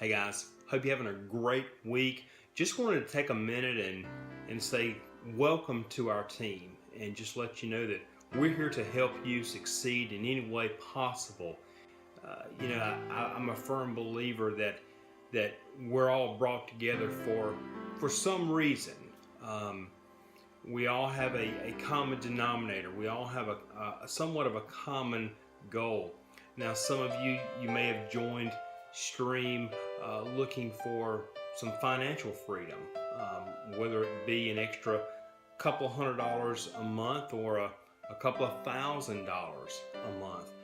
Hey guys, hope you're having a great week. Just wanted to take a minute and say welcome to our team and just let you know that we're here to help you succeed in any way possible. I'm a firm believer that we're all brought together for some reason. We all have a common denominator. We all have a somewhat of a common goal. Now, some of you may have joined Stream looking for some financial freedom, whether it be an extra couple $100 a month or a couple of $1,000 a month.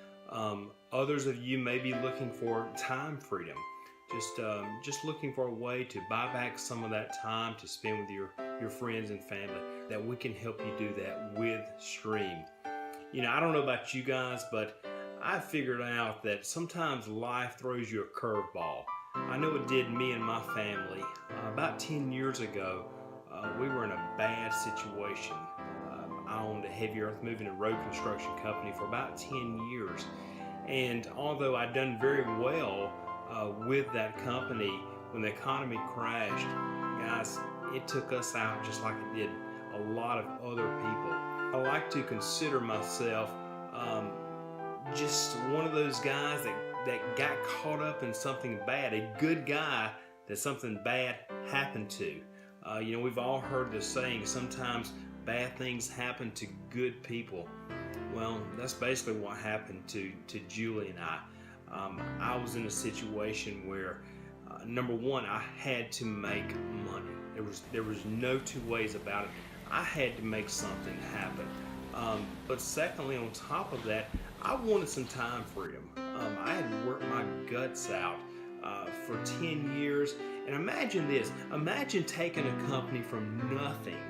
Others of you may be looking for time freedom, just looking for a way to buy back some of that time to spend with your friends and family. That we can help you do that with Stream. I don't know about you guys, but I figured out that sometimes life throws you a curveball. I know it did me and my family. About 10 years ago, we were in a bad situation. I owned a heavy earth moving and road construction company for about 10 years. And although I'd done very well with that company, when the economy crashed, guys, it took us out just like it did a lot of other people. I like to consider myself just one of those guys that got caught up in something bad, a good guy that something bad happened to. We've all heard this saying, sometimes bad things happen to good people. Well, that's basically what happened to Julie and I. I was in a situation where, number one, I had to make money. There was no two ways about it. I had to make something happen. But secondly, on top of that, I wanted some time freedom. I had worked my guts out for 10 years. And imagine this. Imagine taking a company from nothing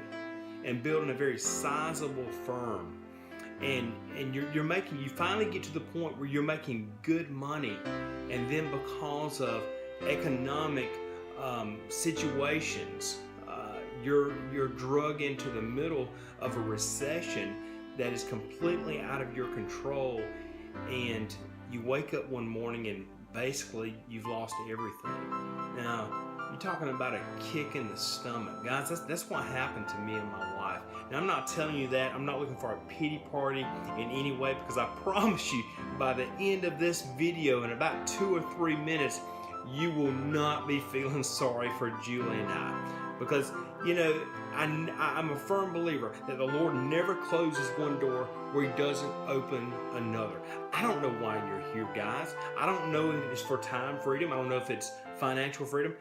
and building a very sizable firm. And you finally get to the point where you're making good money. And then because of economic situations, you're drug into the middle of a recession that is completely out of your control, and you wake up one morning and basically you've lost everything. Now, you're talking about a kick in the stomach. Guys, that's what happened to me in my life. Now, I'm not telling you that. I'm not looking for a pity party in any way, because I promise you, by the end of this video, in about 2 or 3 minutes, you will not be feeling sorry for Julie and I. Because, I'm a firm believer that the Lord never closes one door where He doesn't open another. I don't know why you're here, guys. I don't know if it's for time freedom. I don't know if it's financial freedom.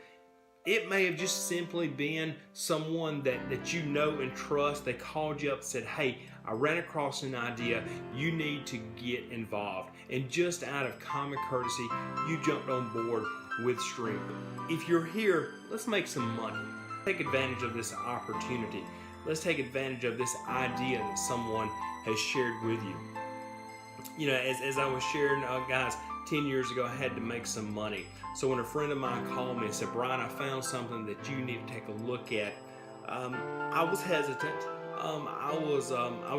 It may have just simply been someone that you know and trust. They called you up and said, hey, I ran across an idea. You need to get involved. And just out of common courtesy, you jumped on board with Stream. If you're here, let's make some money. Take advantage of this opportunity. Let's take advantage of this idea that someone has shared with you. As I was sharing, guys, 10 years ago, I had to make some money. So when a friend of mine called me and said, Bryan, I found something that you need to take a look at, I was hesitant. I was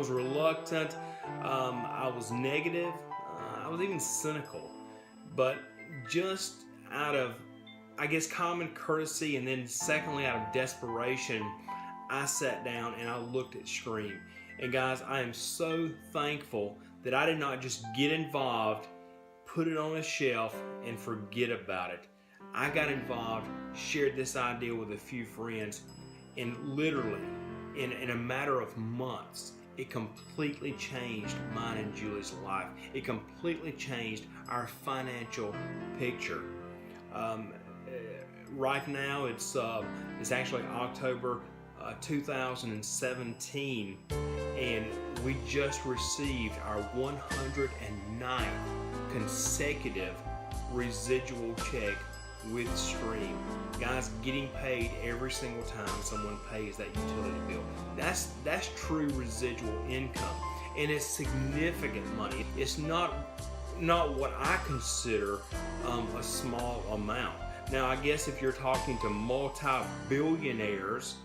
reluctant. I was negative. I was even cynical. But just out of, I guess, common courtesy, and then secondly, out of desperation, I sat down and I looked at Stream. And guys, I am so thankful that I did not just get involved, put it on a shelf, and forget about it. I got involved, shared this idea with a few friends, and literally, in a matter of months, it completely changed mine and Julie's life. It completely changed our financial picture. Right now, it's actually October 2017, and we just received our 109th consecutive residual check with Stream. Guys, getting paid every single time someone pays that utility bill. That's true residual income, and it's significant money. It's not what I consider a small amount. Now, I guess if you're talking to multi-billionaires,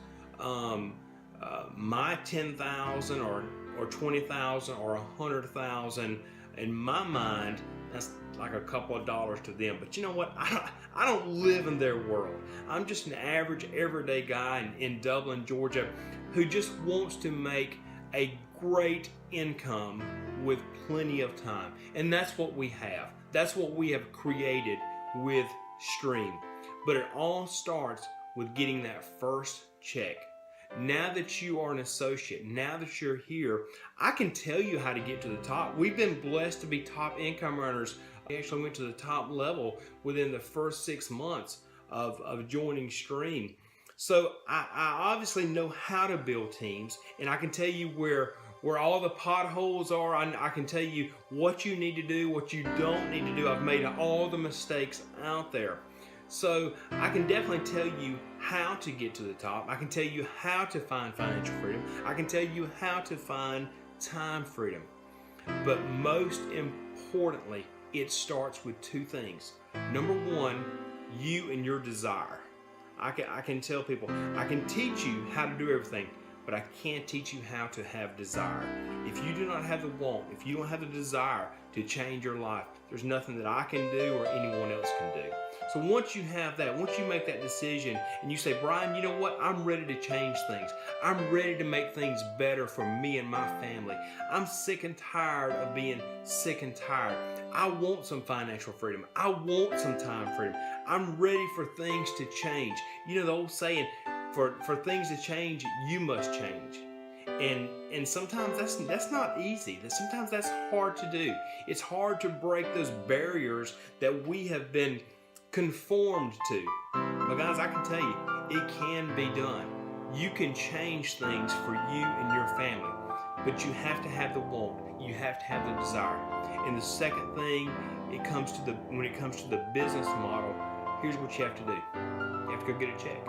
my 10,000 or 20,000 or 100,000, in my mind, That's like a couple of dollars to them. But you know what? I don't live in their world. I'm just an average, everyday guy in Dublin, Georgia, who just wants to make a great income with plenty of time. And that's what we have. That's what we have created with Stream. But it all starts with getting that first check. Now that you are an associate, now that you're here, I can tell you how to get to the top. We've been blessed to be top income earners. We actually went to the top level within the first 6 months of joining Stream. So I obviously know how to build teams, and I can tell you where all the potholes are. I can tell you what you need to do, what you don't need to do. I've made all the mistakes out there. So I can definitely tell you how to get to the top. I can tell you how to find financial freedom. I can tell you how to find time freedom. But most importantly, it starts with 2 things. Number 1, you and your desire. I can tell people, I can teach you how to do everything, but I can't teach you how to have desire. If you do not have the want, if you don't have the desire to change your life, there's nothing that I can do or anyone else can do. So once you have that, once you make that decision and you say, Bryan, you know what? I'm ready to change things. I'm ready to make things better for me and my family. I'm sick and tired of being sick and tired. I want some financial freedom. I want some time freedom. I'm ready for things to change. You know the old saying, for things to change, you must change. And sometimes that's not easy. Sometimes that's hard to do. It's hard to break those barriers that we have been conformed to. But guys, I can tell you, it can be done. You can change things for you and your family, but you have to have the want. You have to have the desire. And the second thing, when it comes to the business model, here's what you have to do. You have to go get a check.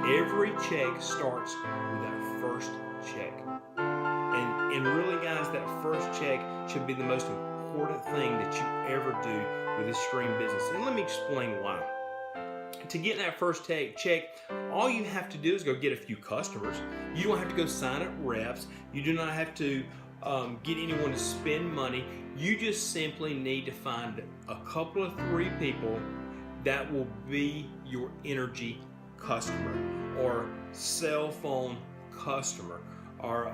Every check starts with that first check. And really, guys, that first check should be the most important thing that you ever do with this Stream business. And let me explain why. To get that first check, all you have to do is go get a few customers. You don't have to go sign up reps. You do not have to get anyone to spend money. You just simply need to find a couple of 3 people that will be your energy customer or cell phone customer or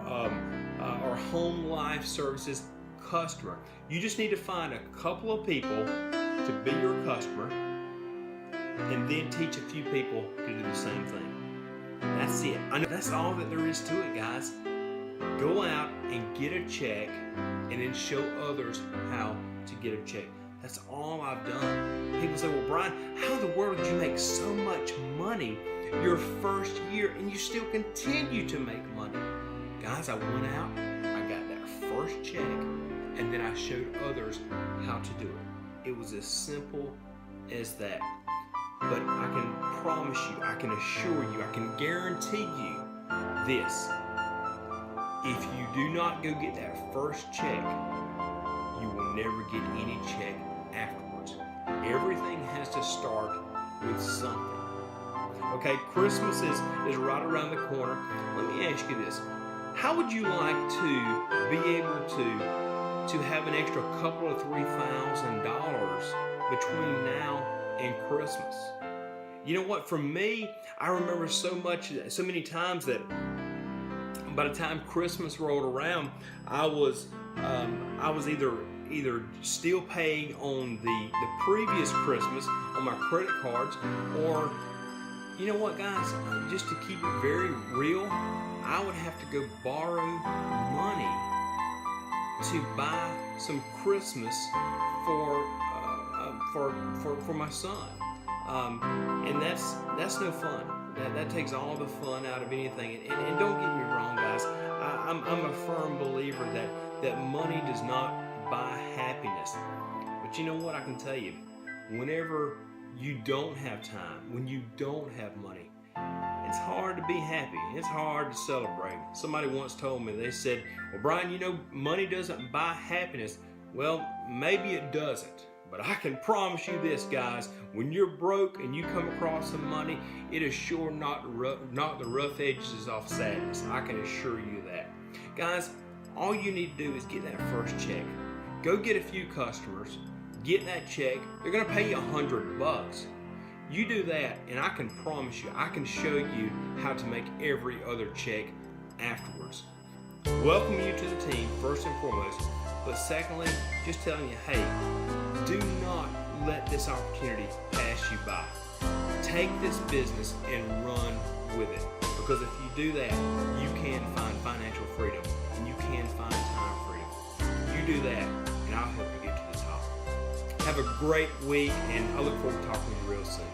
home life services customer. You just need to find a couple of people to be your customer and then teach a few people to do the same thing. That's it. I know that's all that there is to it, guys. Go out and get a check and then show others how to get a check. That's all I've done. People say, well, Bryan, how in the world did you make so much money your first year and you still continue to make money? Guys, I went out, I got that first check, and then I showed others how to do it. It was as simple as that. But I can promise you, I can assure you, I can guarantee you this. If you do not go get that first check, you will never get any check afterwards. Everything has to start with something. Okay, Christmas is right around the corner. Let me ask you this. How would you like to be able to have an extra couple of $3,000 between now and Christmas? You know what? For me, I remember so many times that by the time Christmas rolled around, I was either still paying on the previous Christmas on my credit cards, or you know what, guys, just to keep it very real, I would have to go borrow money to buy some Christmas for my son, and that's no fun. That takes all the fun out of anything. And don't get me wrong, guys. I'm a firm believer that money does not buy happiness. But you know what? I can tell you, whenever you don't have time, when you don't have money, it's hard to be happy. It's hard to celebrate. Somebody once told me, they said, well, Bryan, you know, money doesn't buy happiness. Well, maybe it doesn't. But I can promise you this, guys, when you're broke and you come across some money, it is sure not the rough edges off sadness. I can assure you that. Guys, all you need to do is get that first check. Go get a few customers, get that check. They're going to pay you $100. You do that, and I can promise you, I can show you how to make every other check afterwards. Welcome you to the team, first and foremost. But secondly, just telling you, hey, do not let this opportunity pass you by. Take this business and run with it. Because if you do that, you can find financial freedom and you can find time freedom. You do that, and I'll help you get to the top. Have a great week, and I look forward to talking to you real soon.